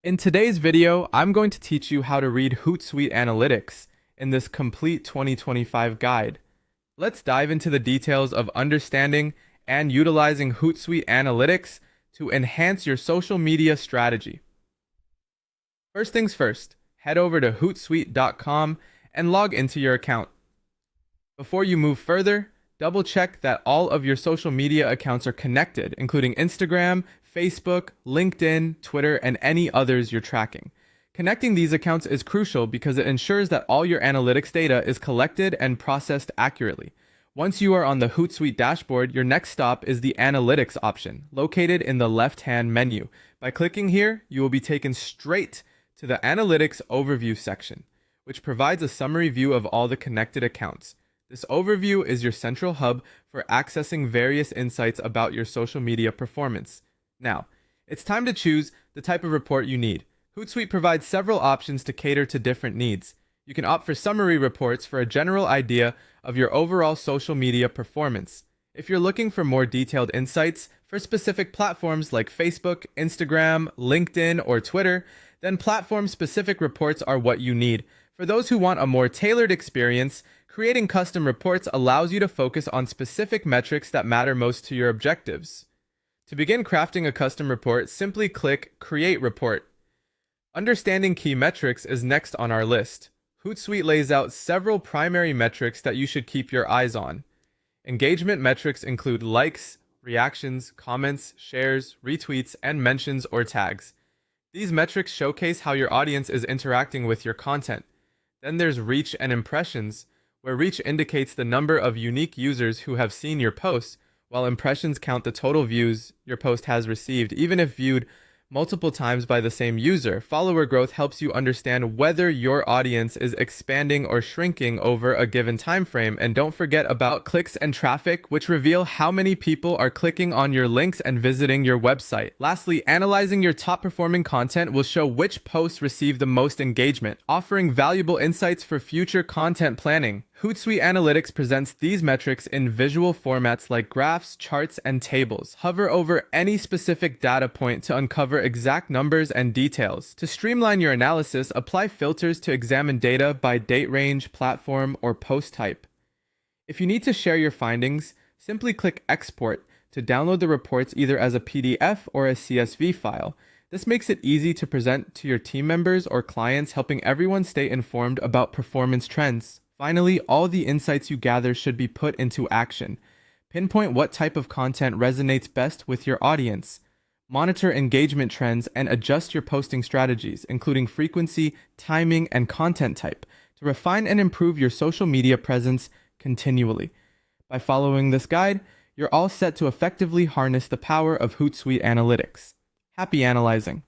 In today's video, I'm going to teach you how to read Hootsuite Analytics in this complete 2025 guide. Let's dive into the details of understanding and utilizing Hootsuite Analytics to enhance your social media strategy. First things first, head over to hootsuite.com and log into your account. Before you move further, double check that all of your social media accounts are connected, including Instagram, Facebook, LinkedIn, Twitter, and any others you're tracking. Connecting these accounts is crucial because it ensures that all your analytics data is collected and processed accurately. Once you are on the Hootsuite dashboard, your next stop is the Analytics option, located in the left-hand menu. By clicking here, you will be taken straight to the Analytics Overview section, which provides a summary view of all the connected accounts. This overview is your central hub for accessing various insights about your social media performance. Now, it's time to choose the type of report you need. Hootsuite provides several options to cater to different needs. You can opt for summary reports for a general idea of your overall social media performance. If you're looking for more detailed insights for specific platforms like Facebook, Instagram, LinkedIn, or Twitter, then platform-specific reports are what you need. For those who want a more tailored experience, creating custom reports allows you to focus on specific metrics that matter most to your objectives. To begin crafting a custom report, simply click Create Report. Understanding key metrics is next on our list. Hootsuite lays out several primary metrics that you should keep your eyes on. Engagement metrics include likes, reactions, comments, shares, retweets, and mentions or tags. These metrics showcase how your audience is interacting with your content. Then there's reach and impressions, where reach indicates the number of unique users who have seen your post, while impressions count the total views your post has received, even if viewed multiple times by the same user. Follower growth helps you understand whether your audience is expanding or shrinking over a given time frame. And don't forget about clicks and traffic, which reveal how many people are clicking on your links and visiting your website. Lastly, analyzing your top performing content will show which posts receive the most engagement, offering valuable insights for future content planning. Hootsuite Analytics presents these metrics in visual formats like graphs, charts, and tables. Hover over any specific data point to uncover exact numbers and details. To streamline your analysis, apply filters to examine data by date range, platform, or post type. If you need to share your findings, simply click Export to download the reports either as a PDF or a CSV file. This makes it easy to present to your team members or clients, helping everyone stay informed about performance trends. Finally, all the insights you gather should be put into action. Pinpoint what type of content resonates best with your audience. Monitor engagement trends and adjust your posting strategies, including frequency, timing, and content type, to refine and improve your social media presence continually. By following this guide, you're all set to effectively harness the power of Hootsuite Analytics. Happy analyzing!